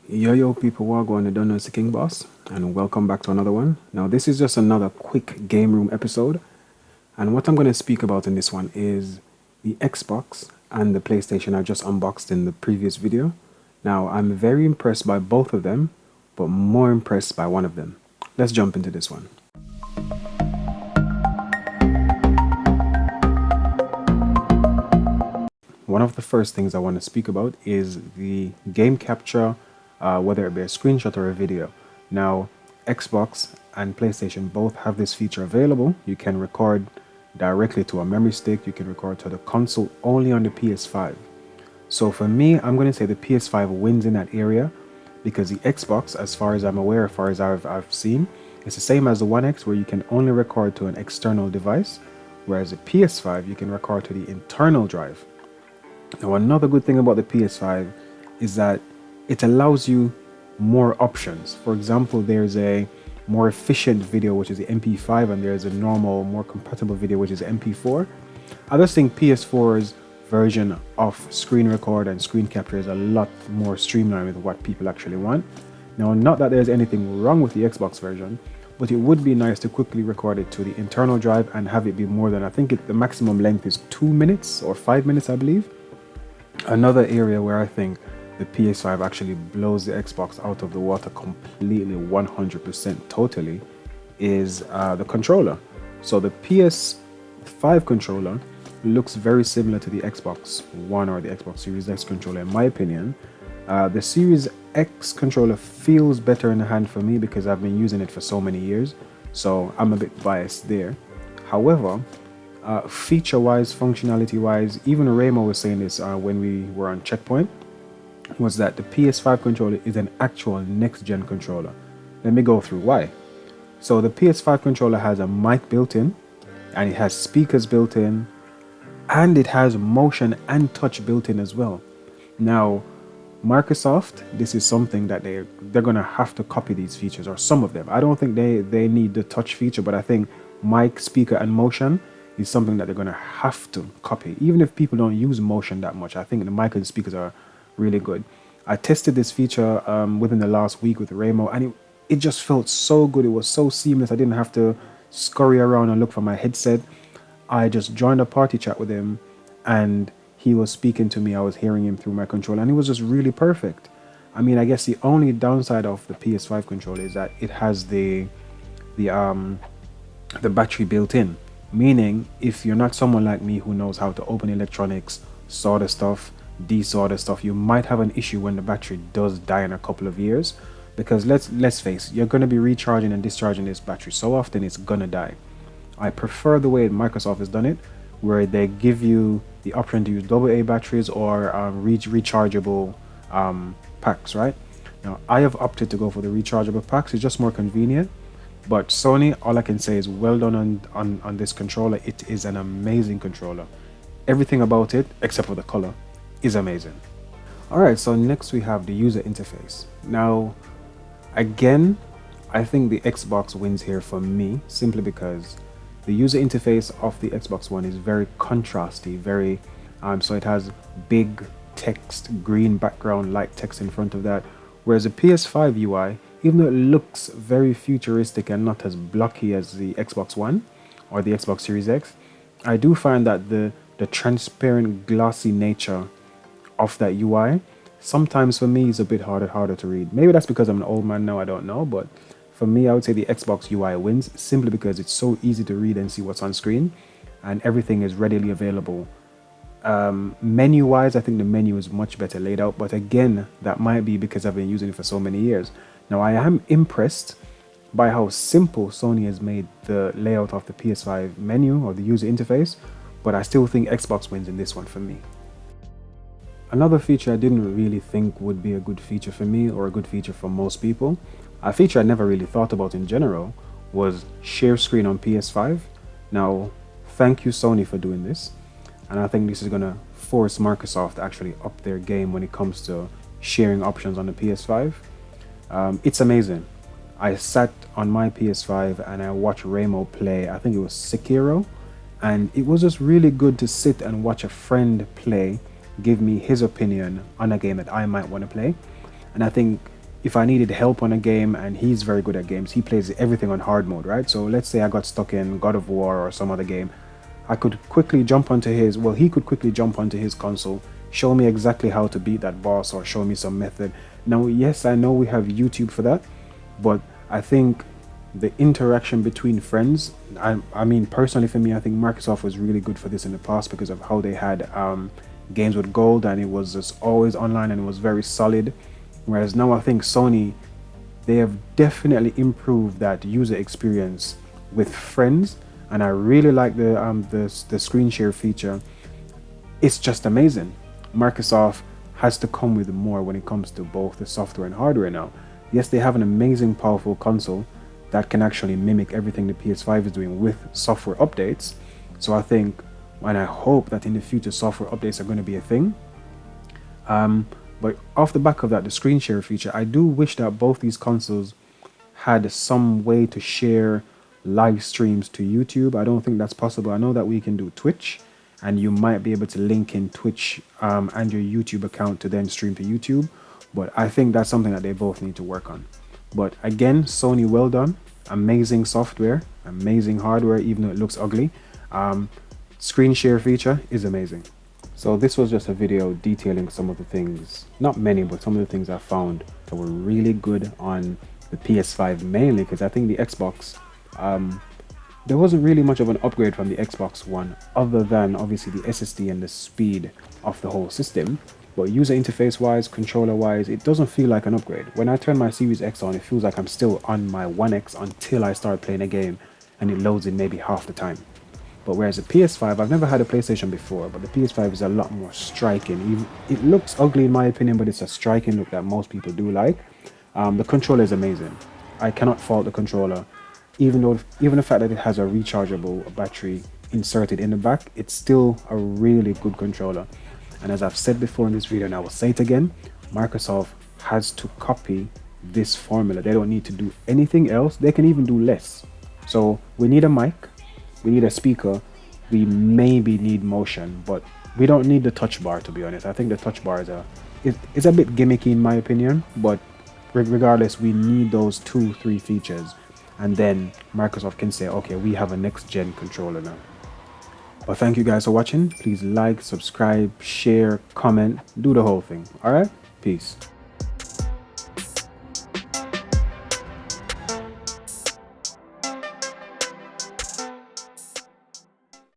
Yo people, wagwan, you don't know it's the King Boss, and welcome back to another one. Now this is just another quick game room episode, and what I'm going to speak about in this one is the Xbox and the PlayStation I just unboxed in the previous video. Now I'm very impressed by both of them, but more impressed by one of them. Let's jump into this one. One of the first things I want to speak about is the game capture, whether it be a screenshot or a video. Now, Xbox and PlayStation both have this feature available. You can record directly to a memory stick, you can record to the console only on the PS5. So for me, I'm going to say the PS5 wins in that area because the Xbox, as far as I'm aware, as far as I've seen, it's the same as the One X where you can only record to an external device, whereas the PS5 you can record to the internal drive. Now, another good thing about the PS5 is that it allows you more options. For example, there's a more efficient video, which is the MP5, and there's a normal, more compatible video, which is MP4. I just think PS4's version of screen record and screen capture is a lot more streamlined with what people actually want. Now, not that there's anything wrong with the Xbox version, but it would be nice to quickly record it to the internal drive and have it be more than, I think the maximum length is 2 minutes or 5 minutes, I believe. Another area where I think the PS5 actually blows the Xbox out of the water completely, 100% totally, is the controller. So the PS5 controller looks very similar to the Xbox One or the Xbox Series X controller in my opinion. The Series X controller feels better in the hand for me because I've been using it for so many years, so I'm a bit biased there. However, feature-wise, functionality-wise, even Raymo was saying this when we were on Checkpoint, was that the PS5 controller is an actual next-gen controller. Let me go through why. So the PS5 controller has a mic built in, and it has speakers built in, and it has motion and touch built in as well. Now, Microsoft, this is something that they're gonna have to copy these features, or some of them. I don't think they need the touch feature, but I think mic, speaker, and motion is something that they're going to have to copy. Even if people don't use motion that much, I think the mic and speakers are really good. I tested this feature within the last week with Raymo, and it just felt so good. It was so seamless. I didn't have to scurry around and look for my headset. I just joined a party chat with him, and he was speaking to me. I was hearing him through my controller, and it was just really perfect. I mean, I guess the only downside of the PS5 controller is that it has the battery built in. Meaning, if you're not someone like me who knows how to open electronics, solder stuff, desolder stuff, you might have an issue when the battery does die in a couple of years. Because let's face it, you're going to be recharging and discharging this battery so often it's going to die. I prefer the way Microsoft has done it, where they give you the option to use AA batteries or rechargeable packs, right? Now, I have opted to go for the rechargeable packs. It's just more convenient. But Sony, all I can say is well done on this controller. It is an amazing controller. Everything about it, except for the color, is amazing. Alright, so next we have the user interface. Now, again, I think the Xbox wins here for me, simply because the user interface of the Xbox One is very contrasty, so it has big text, green background, light text in front of that. Whereas the PS5 UI, even though it looks very futuristic and not as blocky as the Xbox One or the Xbox Series X, I do find that the transparent, glossy nature of that UI sometimes for me is a bit harder to read. Maybe that's because I'm an old man now, I don't know, but for me I would say the Xbox UI wins simply because it's so easy to read and see what's on screen, and everything is readily available. Menu wise, I think the menu is much better laid out, but again, that might be because I've been using it for so many years. Now, I am impressed by how simple Sony has made the layout of the PS5 menu or the user interface, but I still think Xbox wins in this one for me. Another feature I didn't really think would be a good feature for me or a good feature for most people, a feature I never really thought about in general, was share screen on PS5. Now, thank you Sony for doing this, and I think this is going to force Microsoft to actually up their game when it comes to sharing options on the PS5. It's amazing. I sat on my PS5 and I watched Raymo play, I think it was Sekiro, and it was just really good to sit and watch a friend play, give me his opinion on a game that I might want to play. And I think if I needed help on a game, and he's very good at games, he plays everything on hard mode, right? So let's say I got stuck in God of War or some other game, I could quickly jump onto his, well, he could quickly jump onto his console, show me exactly how to beat that boss or show me some method. Now, yes, I know we have YouTube for that, but I think the interaction between friends, I mean, personally for me, I think Microsoft was really good for this in the past because of how they had games with gold, and it was just always online and it was very solid. Whereas now I think Sony, they have definitely improved that user experience with friends, and I really like the screen share feature. It's just amazing. Microsoft has to come with more when it comes to both the software and hardware now. Yes, they have an amazing, powerful console that can actually mimic everything the PS5 is doing with software updates. So I think, and I hope that in the future software updates are going to be a thing. But off the back of that, the screen share feature, I do wish that both these consoles had some way to share live streams to YouTube. I don't think that's possible. I know that we can do Twitch, and you might be able to link in Twitch and your YouTube account to then stream to YouTube. But I think that's something that they both need to work on. But again, Sony, well done. Amazing software, amazing hardware, even though it looks ugly. Screen share feature is amazing. So this was just a video detailing some of the things, not many, but some of the things I found that were really good on the PS5, mainly because I think the Xbox, there wasn't really much of an upgrade from the Xbox One, other than obviously the SSD and the speed of the whole system. But user interface wise, controller wise, it doesn't feel like an upgrade. When I turn my Series X on, it feels like I'm still on my One X until I start playing a game and it loads in maybe half the time. But whereas the PS5, I've never had a PlayStation before, but the PS5 is a lot more striking. It looks ugly in my opinion, but it's a striking look that most people do like. The controller is amazing. I cannot fault the controller. Even the fact that it has a rechargeable battery inserted in the back, it's still a really good controller. And as I've said before in this video, and I will say it again, Microsoft has to copy this formula. They don't need to do anything else. They can even do less. So we need a mic, we need a speaker, we maybe need motion, but we don't need the touch bar, to be honest. I think the touch bar is a bit gimmicky in my opinion, but regardless, we need those 2-3 features, and then Microsoft can say, okay, we have a next gen controller now. But thank you guys for watching. Please like, subscribe, share, comment, do the whole thing. All right, peace.